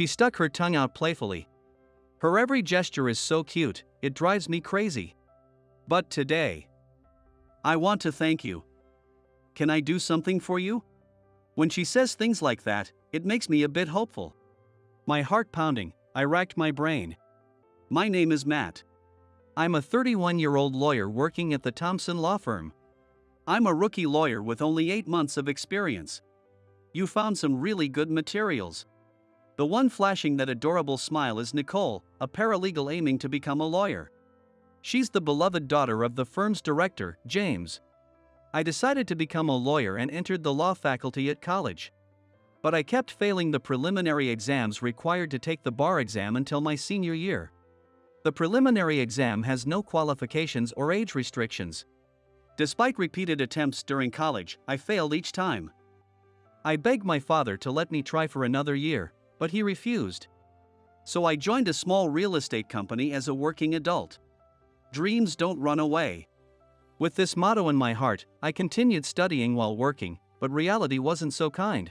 She stuck her tongue out playfully. Her every gesture is so cute, it drives me crazy. But today, I want to thank you. Can I do something for you? When she says things like that, it makes me a bit hopeful. My heart pounding, I racked my brain. My name is Matt. I'm a 31-year-old lawyer working at the Thompson law firm. I'm a rookie lawyer with only 8 months of experience. You found some really good materials. The one flashing that adorable smile is Nicole, a paralegal aiming to become a lawyer. She's the beloved daughter of the firm's director, James. I decided to become a lawyer and entered the law faculty at college. But I kept failing the preliminary exams required to take the bar exam until my senior year. The preliminary exam has no qualifications or age restrictions. Despite repeated attempts during college, I failed each time. I begged my father to let me try for another year, but he refused. So I joined a small real estate company as a working adult. Dreams don't run away. With this motto in my heart, I continued studying while working, but reality wasn't so kind.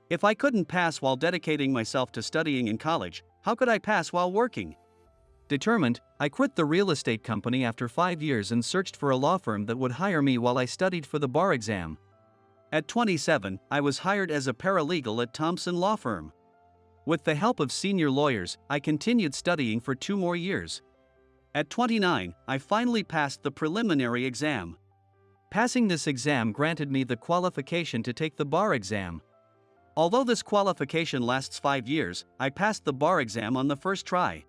If I couldn't pass while dedicating myself to studying in college, how could I pass while working? Determined, I quit the real estate company after 5 years and searched for a law firm that would hire me while I studied for the bar exam. At 27, I was hired as a paralegal at Thompson Law Firm. With the help of senior lawyers, I continued studying for 2 more years. At 29, I finally passed the preliminary exam. Passing this exam granted me the qualification to take the bar exam. Although this qualification lasts 5 years, I passed the bar exam on the first try.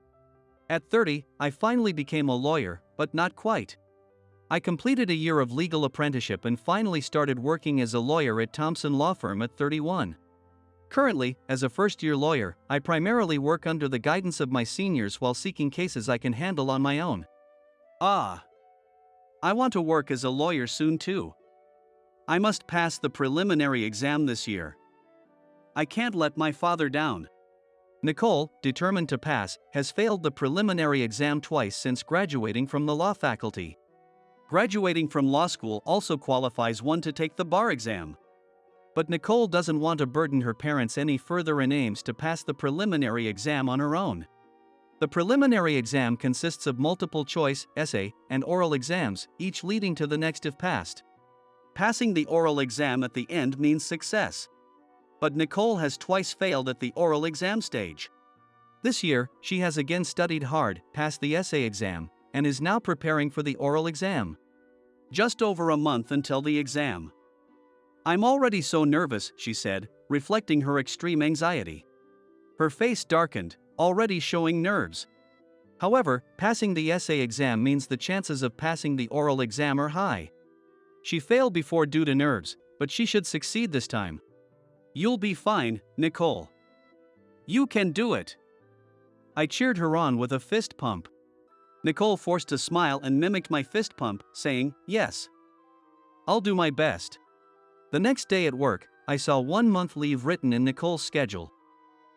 At 30, I finally became a lawyer, but not quite. I completed a year of legal apprenticeship and finally started working as a lawyer at Thompson Law Firm at 31. Currently, as a first-year lawyer, I primarily work under the guidance of my seniors while seeking cases I can handle on my own. I want to work as a lawyer soon too. I must pass the preliminary exam this year. I can't let my father down. Nicole, determined to pass, has failed the preliminary exam twice since graduating from the law faculty. Graduating from law school also qualifies one to take the bar exam. But Nicole doesn't want to burden her parents any further and aims to pass the preliminary exam on her own. The preliminary exam consists of multiple choice, essay, and oral exams, each leading to the next if passed. Passing the oral exam at the end means success. But Nicole has twice failed at the oral exam stage. This year, she has again studied hard, passed the essay exam, and is now preparing for the oral exam. Just over a month until the exam. I'm already so nervous, she said, reflecting her extreme anxiety. Her face darkened, already showing nerves. However, passing the essay exam means the chances of passing the oral exam are high. She failed before due to nerves, but she should succeed this time. You'll be fine, Nicole. You can do it. I cheered her on with a fist pump. Nicole forced a smile and mimicked my fist pump, saying, "Yes. I'll do my best." The next day at work, I saw 1 month leave written in Nicole's schedule.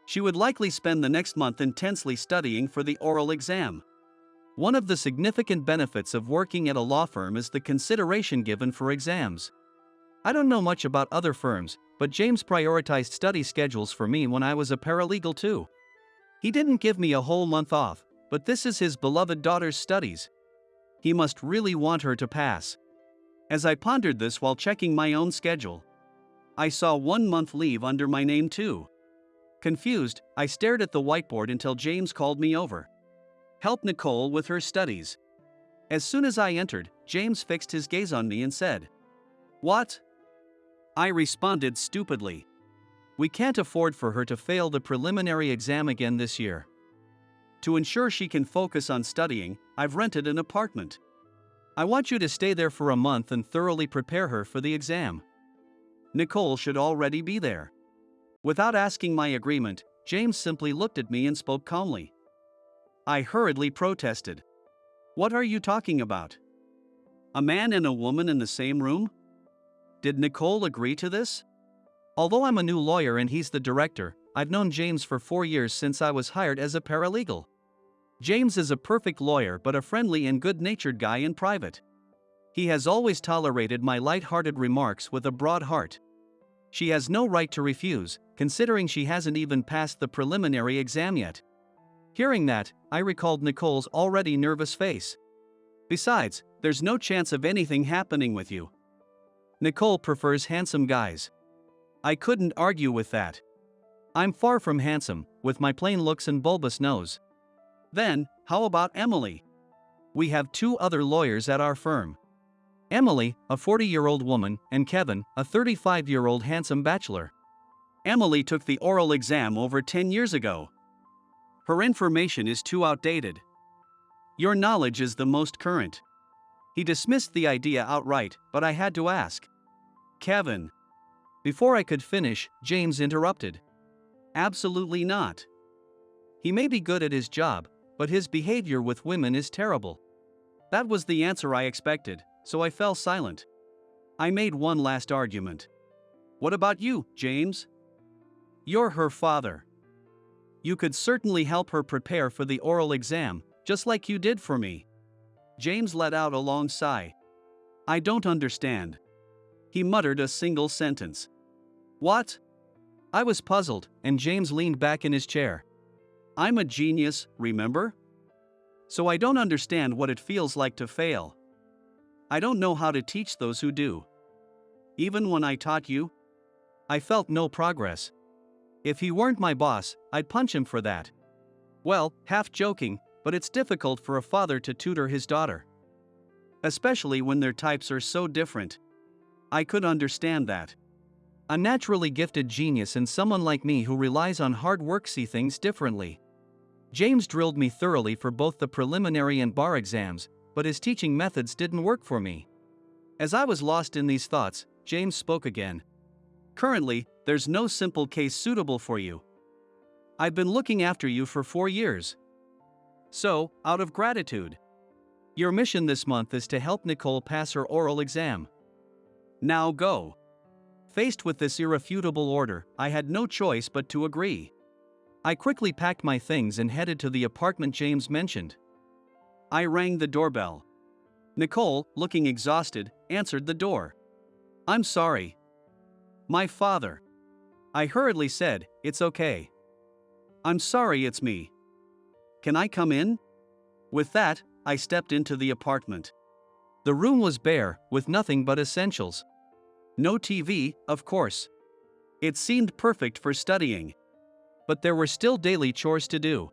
She would likely spend the next month intensely studying for the oral exam. One of the significant benefits of working at a law firm is the consideration given for exams. I don't know much about other firms, but James prioritized study schedules for me when I was a paralegal too. He didn't give me a whole month off, but this is his beloved daughter's studies. He must really want her to pass. As I pondered this while checking my own schedule, I saw 1 month leave under my name too. Confused, I stared at the whiteboard until James called me over. Help Nicole with her studies. As soon as I entered, James fixed his gaze on me and said, "What?" I responded stupidly. "We can't afford for her to fail the preliminary exam again this year. To ensure she can focus on studying, I've rented an apartment. I want you to stay there for a month and thoroughly prepare her for the exam. Nicole should already be there." Without asking my agreement, James simply looked at me and spoke calmly. I hurriedly protested. "What are you talking about? A man and a woman in the same room? Did Nicole agree to this?" Although I'm a new lawyer and he's the director, I've known James for 4 years since I was hired as a paralegal. James is a perfect lawyer but a friendly and good-natured guy in private. He has always tolerated my light-hearted remarks with a broad heart. She has no right to refuse, considering she hasn't even passed the preliminary exam yet. Hearing that, I recalled Nicole's already nervous face. Besides, there's no chance of anything happening with you. Nicole prefers handsome guys. I couldn't argue with that. I'm far from handsome, with my plain looks and bulbous nose. Then, how about Emily? We have 2 other lawyers at our firm. Emily, a 40-year-old woman, and Kevin, a 35-year-old handsome bachelor. Emily took the oral exam over 10 years ago. Her information is too outdated. Your knowledge is the most current. He dismissed the idea outright, but I had to ask. Kevin. Before I could finish, James interrupted. Absolutely not. He may be good at his job, but his behavior with women is terrible. That was the answer I expected, so I fell silent. I made one last argument. What about you, James? You're her father. You could certainly help her prepare for the oral exam, just like you did for me. James let out a long sigh. I don't understand. He muttered a single sentence. What? I was puzzled, and James leaned back in his chair. I'm a genius, remember? So I don't understand what it feels like to fail. I don't know how to teach those who do. Even when I taught you, I felt no progress. If he weren't my boss, I'd punch him for that. Well, half joking, but it's difficult for a father to tutor his daughter. Especially when their types are so different. I could understand that. A naturally gifted genius and someone like me who relies on hard work see things differently. James drilled me thoroughly for both the preliminary and bar exams, but his teaching methods didn't work for me. As I was lost in these thoughts, James spoke again. Currently, there's no simple case suitable for you. I've been looking after you for 4 years. So, out of gratitude, your mission this month is to help Nicole pass her oral exam. Now go. Faced with this irrefutable order, I had no choice but to agree. I quickly packed my things and headed to the apartment James mentioned. I rang the doorbell. Nicole, looking exhausted, answered the door. I'm sorry. My father. I hurriedly said, it's okay. I'm sorry, it's me. Can I come in? With that, I stepped into the apartment. The room was bare, with nothing but essentials. No TV, of course. It seemed perfect for studying. But there were still daily chores to do.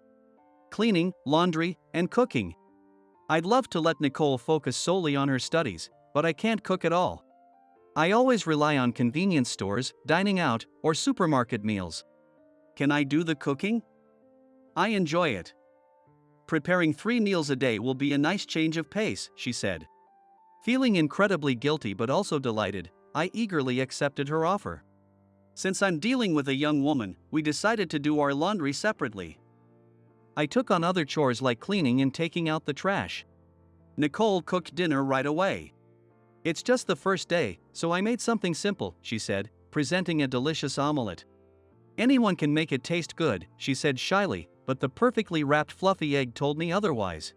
Cleaning, laundry, and cooking. I'd love to let Nicole focus solely on her studies, but I can't cook at all. I always rely on convenience stores, dining out, or supermarket meals. Can I do the cooking? I enjoy it. Preparing 3 meals a day will be a nice change of pace, she said. Feeling incredibly guilty but also delighted, I eagerly accepted her offer. Since I'm dealing with a young woman, we decided to do our laundry separately. I took on other chores like cleaning and taking out the trash. Nicole cooked dinner right away. It's just the first day, so I made something simple, she said, presenting a delicious omelet. Anyone can make it taste good, she said shyly, but the perfectly wrapped fluffy egg told me otherwise.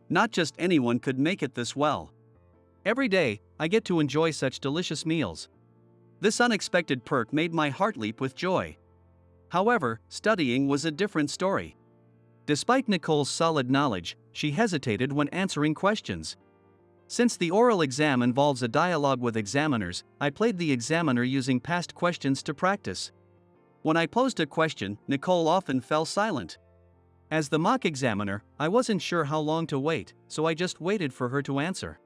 Not just anyone could make it this well. Every day, I get to enjoy such delicious meals. This unexpected perk made my heart leap with joy. However, studying was a different story. Despite Nicole's solid knowledge, she hesitated when answering questions. Since the oral exam involves a dialogue with examiners, I played the examiner using past questions to practice. When I posed a question, Nicole often fell silent. As the mock examiner, I wasn't sure how long to wait, so I just waited for her to answer.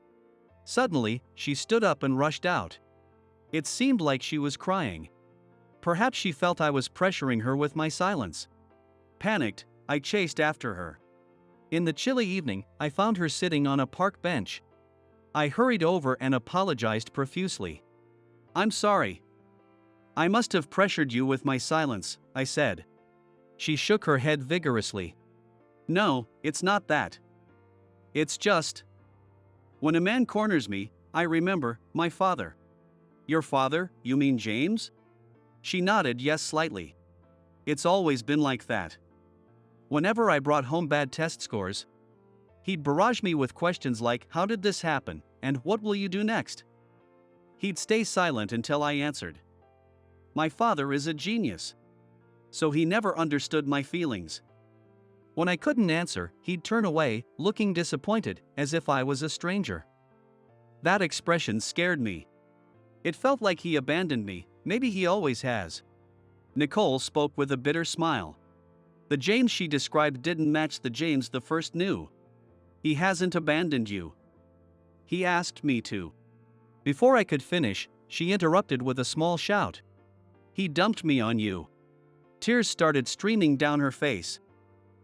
Suddenly, she stood up and rushed out. It seemed like she was crying. Perhaps she felt I was pressuring her with my silence. Panicked, I chased after her. In the chilly evening, I found her sitting on a park bench. I hurried over and apologized profusely. I'm sorry. I must have pressured you with my silence, I said. She shook her head vigorously. No, it's not that. It's just. When a man corners me, I remember my father. Your father, you mean James? She nodded yes slightly. It's always been like that. Whenever I brought home bad test scores, he'd barrage me with questions like, how did this happen, and what will you do next? He'd stay silent until I answered. My father is a genius. So he never understood my feelings. When I couldn't answer, he'd turn away, looking disappointed, as if I was a stranger. That expression scared me. It felt like he abandoned me, maybe he always has. Nicole spoke with a bitter smile. The James she described didn't match the James the first knew. He hasn't abandoned you. He asked me to. Before I could finish, she interrupted with a small shout. He dumped me on you. Tears started streaming down her face.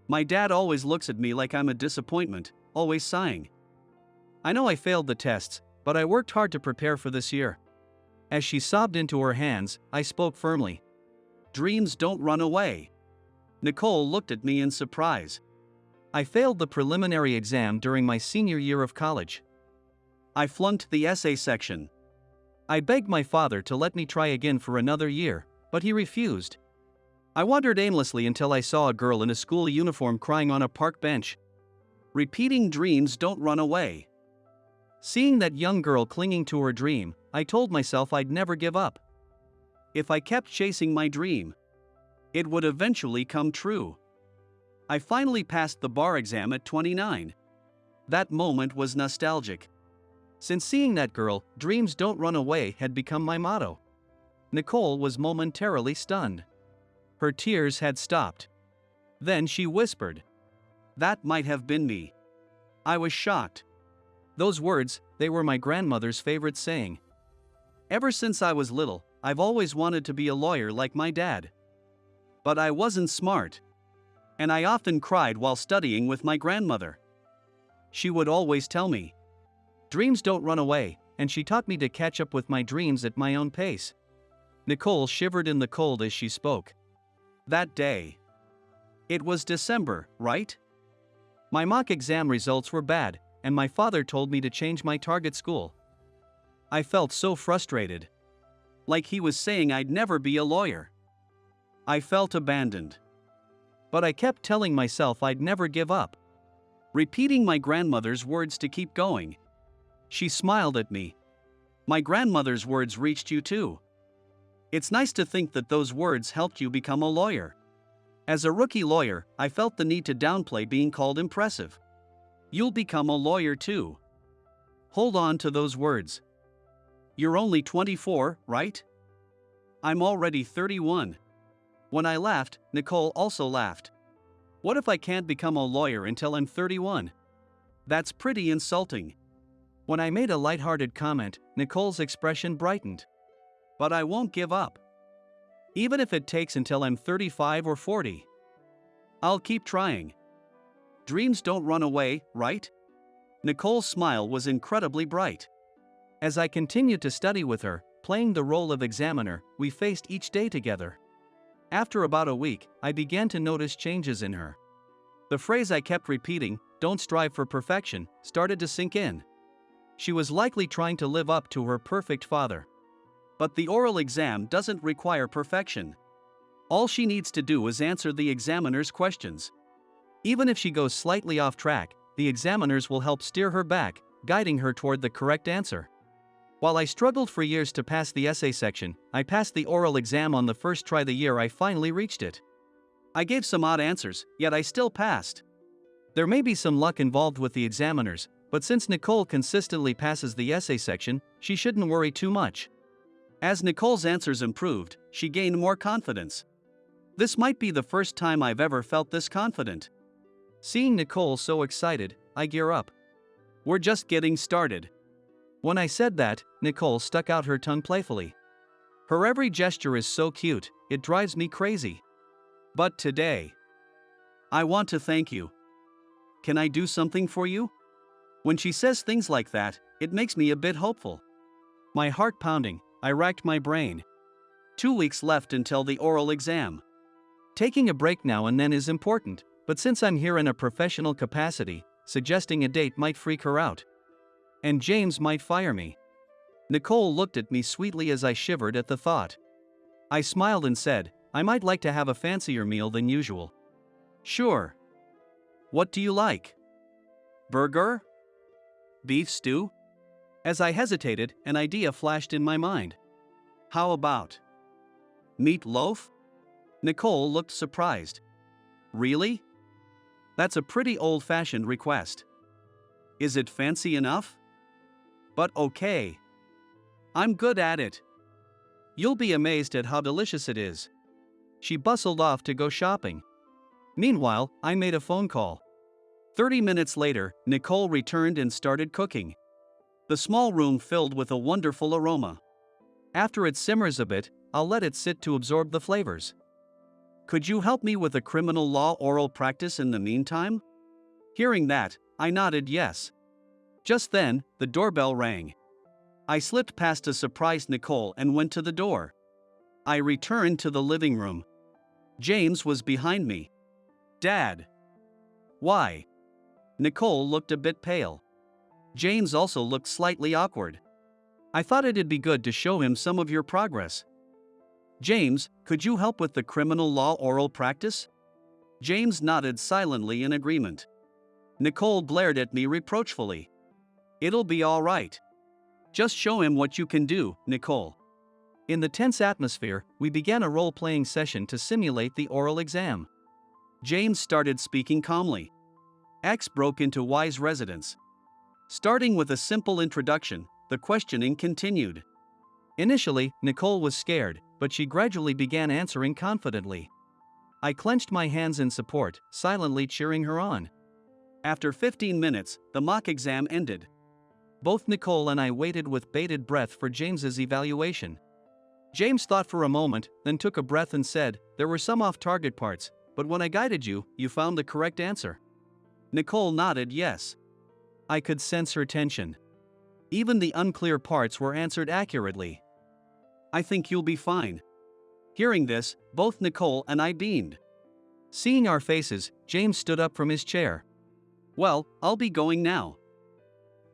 My dad always looks at me like I'm a disappointment, always sighing. I know I failed the tests, but I worked hard to prepare for this year. As she sobbed into her hands, I spoke firmly. Dreams don't run away. Nicole looked at me in surprise. I failed the preliminary exam during my senior year of college. I flunked the essay section. I begged my father to let me try again for another year, but he refused. I wandered aimlessly until I saw a girl in a school uniform crying on a park bench. Repeating dreams don't run away. Seeing that young girl clinging to her dream, I told myself I'd never give up. If I kept chasing my dream, it would eventually come true. I finally passed the bar exam at 29. That moment was nostalgic. Since seeing that girl, dreams don't run away had become my motto. Nicole was momentarily stunned. Her tears had stopped. Then she whispered, "That might have been me." I was shocked. Those words, they were my grandmother's favorite saying. Ever since I was little, I've always wanted to be a lawyer like my dad. But I wasn't smart. And I often cried while studying with my grandmother. She would always tell me, "Dreams don't run away," and she taught me to catch up with my dreams at my own pace. Nicole shivered in the cold as she spoke. That day. It was December, right? My mock exam results were bad, and my father told me to change my target school. I felt so frustrated. Like he was saying I'd never be a lawyer. I felt abandoned. But I kept telling myself I'd never give up. Repeating my grandmother's words to keep going. She smiled at me. My grandmother's words reached you too. It's nice to think that those words helped you become a lawyer. As a rookie lawyer, I felt the need to downplay being called impressive. You'll become a lawyer too. Hold on to those words. You're only 24, right? I'm already 31. When I laughed, Nicole also laughed. What if I can't become a lawyer until I'm 31? That's pretty insulting. When I made a lighthearted comment, Nicole's expression brightened. But I won't give up. Even if it takes until I'm 35 or 40. I'll keep trying. Dreams don't run away, right? Nicole's smile was incredibly bright. As I continued to study with her, playing the role of examiner, we faced each day together. After about a week, I began to notice changes in her. The phrase I kept repeating, "Don't strive for perfection," started to sink in. She was likely trying to live up to her perfect father. But the oral exam doesn't require perfection. All she needs to do is answer the examiner's questions. Even if she goes slightly off track, the examiners will help steer her back, guiding her toward the correct answer. While I struggled for years to pass the essay section, I passed the oral exam on the first try the year I finally reached it. I gave some odd answers, yet I still passed. There may be some luck involved with the examiners, but since Nicole consistently passes the essay section, she shouldn't worry too much. As Nicole's answers improved, she gained more confidence. This might be the first time I've ever felt this confident. Seeing Nicole so excited, I gear up. We're just getting started. When I said that, Nicole stuck out her tongue playfully. Her every gesture is so cute, it drives me crazy. But today, I want to thank you. Can I do something for you? When she says things like that, it makes me a bit hopeful. My heart pounding, I racked my brain. 2 weeks left until the oral exam. Taking a break now and then is important, but since I'm here in a professional capacity, suggesting a date might freak her out. And James might fire me. Nicole looked at me sweetly as I shivered at the thought. I smiled and said, I might like to have a fancier meal than usual. Sure. What do you like? Burger? Beef stew? As I hesitated, an idea flashed in my mind. How about Meat loaf? Nicole looked surprised. Really? That's a pretty old-fashioned request. Is it fancy enough? But okay. I'm good at it. You'll be amazed at how delicious it is. She bustled off to go shopping. Meanwhile, I made a phone call. 30 minutes later, Nicole returned and started cooking. The small room filled with a wonderful aroma. After it simmers a bit, I'll let it sit to absorb the flavors. Could you help me with a criminal law oral practice in the meantime? Hearing that, I nodded yes. Just then, the doorbell rang. I slipped past a surprised Nicole and went to the door. I returned to the living room. James was behind me. Dad. Why? Nicole looked a bit pale. James also looked slightly awkward. I thought it'd be good to show him some of your progress. James, could you help with the criminal law oral practice? James nodded silently in agreement. Nicole glared at me reproachfully. It'll be all right. Just show him what you can do, Nicole. In the tense atmosphere, we began a role-playing session to simulate the oral exam. James started speaking calmly. X broke into Y's residence. Starting with a simple introduction, the questioning continued. Initially, Nicole was scared, but she gradually began answering confidently. I clenched my hands in support, silently cheering her on. After 15 minutes, the mock exam ended. Both Nicole and I waited with bated breath for James's evaluation. James thought for a moment, then took a breath and said, "There were some off-target parts, but when I guided you, you found the correct answer." Nicole nodded yes. I could sense her tension. Even the unclear parts were answered accurately. I think you'll be fine. Hearing this, both Nicole and I beamed. Seeing our faces, James stood up from his chair. Well, I'll be going now.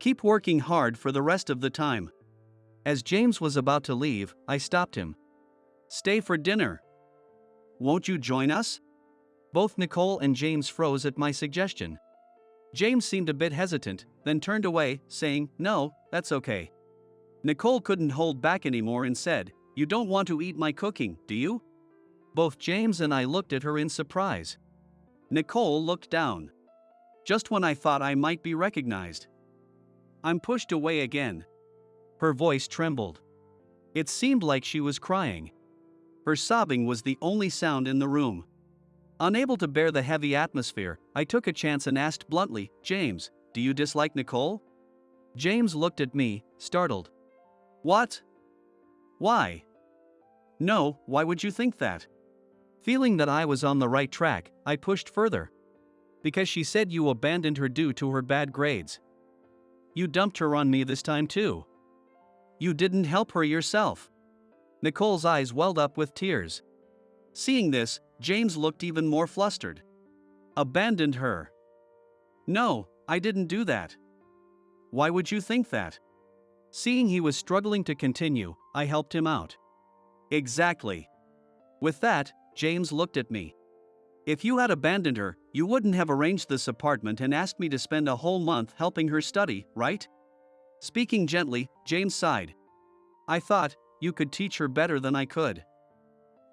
Keep working hard for the rest of the time. As James was about to leave, I stopped him. Stay for dinner. Won't you join us? Both Nicole and James froze at my suggestion. James seemed a bit hesitant, then turned away, saying, "No, that's okay." Nicole couldn't hold back anymore and said, "You don't want to eat my cooking, do you?" Both James and I looked at her in surprise. Nicole looked down. Just when I thought I might be recognized. I'm pushed away again. Her voice trembled. It seemed like she was crying. Her sobbing was the only sound in the room. Unable to bear the heavy atmosphere, I took a chance and asked bluntly, "James, do you dislike Nicole?" James looked at me, startled. What? Why? No, why would you think that? Feeling that I was on the right track, I pushed further. Because she said you abandoned her due to her bad grades. You dumped her on me this time too. You didn't help her yourself. Nicole's eyes welled up with tears. Seeing this, James looked even more flustered. Abandoned her? No, I didn't do that. Why would you think that? Seeing he was struggling to continue, I helped him out. Exactly. With that, James looked at me. If you had abandoned her, you wouldn't have arranged this apartment and asked me to spend a whole month helping her study, right? Speaking gently, James sighed. I thought, you could teach her better than I could.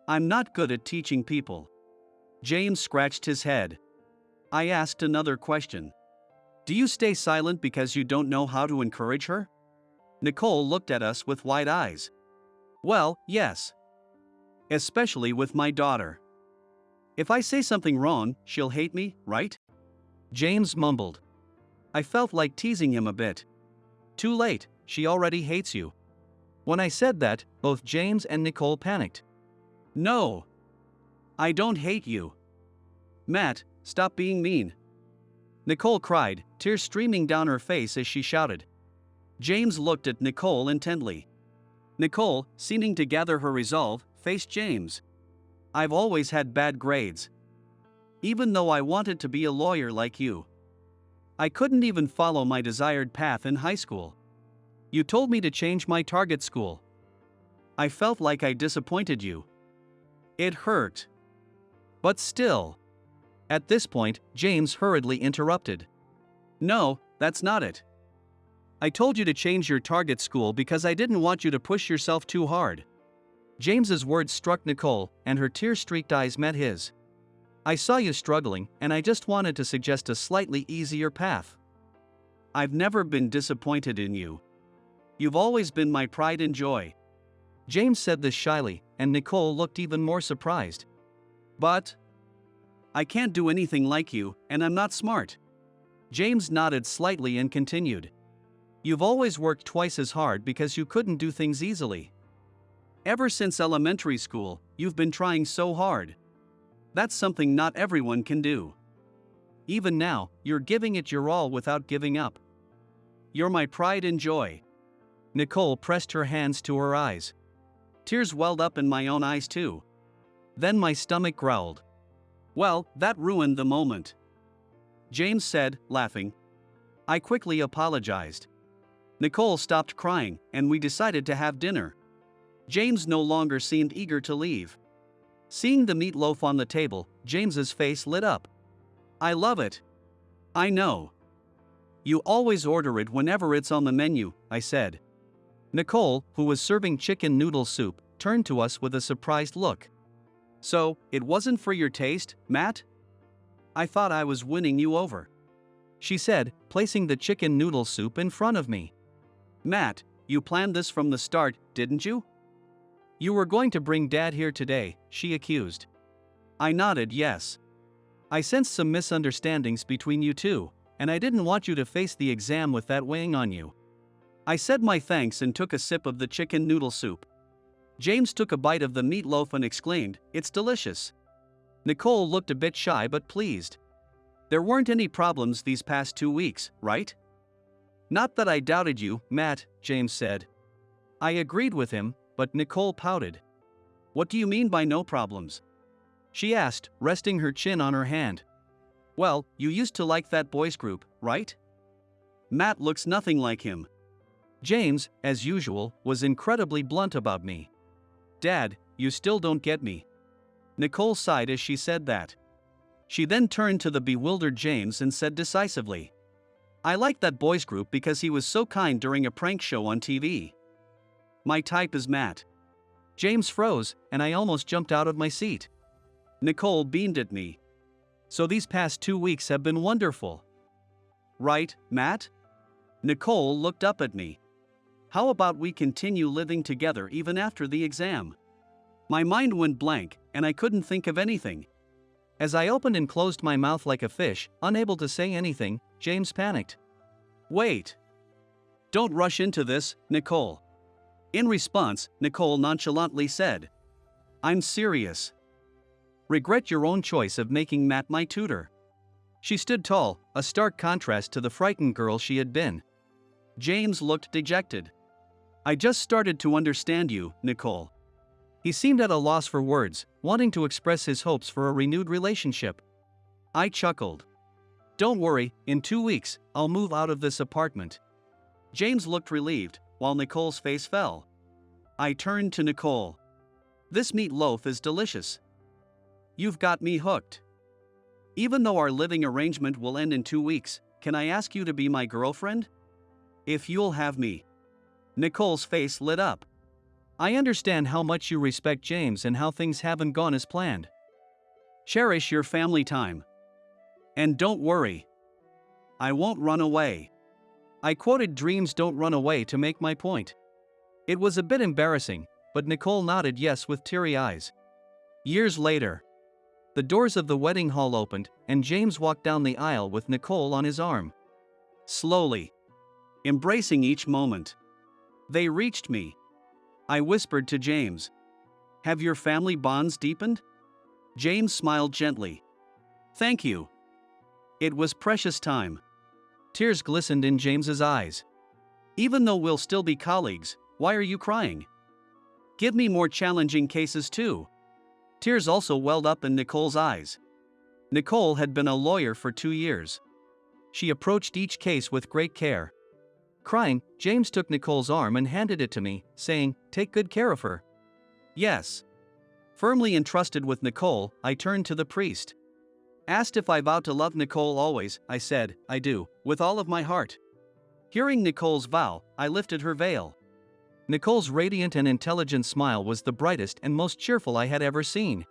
I'm not good at teaching people. James scratched his head. I asked another question. Do you stay silent because you don't know how to encourage her? Nicole looked at us with wide eyes. Well, yes. Especially with my daughter. If I say something wrong, she'll hate me, right? James mumbled. I felt like teasing him a bit. Too late, she already hates you. When I said that, both James and Nicole panicked. No. I don't hate you. Matt, stop being mean. Nicole cried, tears streaming down her face as she shouted. James looked at Nicole intently. Nicole, seeming to gather her resolve, faced James. I've always had bad grades. Even though I wanted to be a lawyer like you. I couldn't even follow my desired path in high school. You told me to change my target school. I felt like I disappointed you. It hurt. But still. At this point, James hurriedly interrupted. No, that's not it. I told you to change your target school because I didn't want you to push yourself too hard. James's words struck Nicole, and her tear-streaked eyes met his. I saw you struggling, and I just wanted to suggest a slightly easier path. I've never been disappointed in you. You've always been my pride and joy. James said this shyly, and Nicole looked even more surprised. But I can't do anything like you, and I'm not smart. James nodded slightly and continued. You've always worked twice as hard because you couldn't do things easily. Ever since elementary school, you've been trying so hard. That's something not everyone can do. Even now, you're giving it your all without giving up. You're my pride and joy. Nicole pressed her hands to her eyes. Tears welled up in my own eyes too. Then my stomach growled. Well, that ruined the moment. James said, laughing. I quickly apologized. Nicole stopped crying, and we decided to have dinner. James no longer seemed eager to leave. Seeing the meatloaf on the table, James's face lit up. I love it. I know. You always order it whenever it's on the menu, I said. Nicole, who was serving chicken noodle soup, turned to us with a surprised look. So, it wasn't for your taste, Matt? I thought I was winning you over. She said, placing the chicken noodle soup in front of me. Matt, you planned this from the start, didn't you? You were going to bring Dad here today, she accused. I nodded yes. I sensed some misunderstandings between you two, and I didn't want you to face the exam with that weighing on you. I said my thanks and took a sip of the chicken noodle soup. James took a bite of the meatloaf and exclaimed, It's delicious. Nicole looked a bit shy but pleased. There weren't any problems these past 2 weeks, right? Not that I doubted you, Matt, James said. I agreed with him, but Nicole pouted. What do you mean by no problems? She asked, resting her chin on her hand. Well, you used to like that boys group, right? Matt looks nothing like him. James, as usual, was incredibly blunt about me. Dad, you still don't get me. Nicole sighed as she said that. She then turned to the bewildered James and said decisively, I liked that boys group because he was so kind during a prank show on TV. My type is Matt. James froze, and I almost jumped out of my seat. Nicole beamed at me. So these past 2 weeks have been wonderful. Right, Matt? Nicole looked up at me. How about we continue living together even after the exam? My mind went blank, and I couldn't think of anything. As I opened and closed my mouth like a fish, unable to say anything, James panicked. Wait. Don't rush into this, Nicole. In response, Nicole nonchalantly said, I'm serious. Regret your own choice of making Matt my tutor. She stood tall, a stark contrast to the frightened girl she had been. James looked dejected. I just started to understand you, Nicole. He seemed at a loss for words, wanting to express his hopes for a renewed relationship. I chuckled. Don't worry, in 2 weeks, I'll move out of this apartment. James looked relieved, while Nicole's face fell. I turned to Nicole. This meatloaf is delicious. You've got me hooked. Even though our living arrangement will end in 2 weeks, can I ask you to be my girlfriend? If you'll have me. Nicole's face lit up. I understand how much you respect James and how things haven't gone as planned. Cherish your family time. And don't worry. I won't run away. I quoted Dreams Don't Run Away to make my point. It was a bit embarrassing, but Nicole nodded yes with teary eyes. Years later, the doors of the wedding hall opened, and James walked down the aisle with Nicole on his arm. Slowly, embracing each moment. They reached me. I whispered to James, Have your family bonds deepened? James smiled gently. Thank you. It was precious time. Tears glistened in James's eyes. Even though we'll still be colleagues, why are you crying? Give me more challenging cases too. Tears also welled up in Nicole's eyes. Nicole had been a lawyer for 2 years. She approached each case with great care. Crying, James took Nicole's arm and handed it to me, saying, Take good care of her. Yes. Firmly entrusted with Nicole, I turned to the priest. Asked if I vowed to love Nicole always, I said, I do, with all of my heart. Hearing Nicole's vow, I lifted her veil. Nicole's radiant and intelligent smile was the brightest and most cheerful I had ever seen.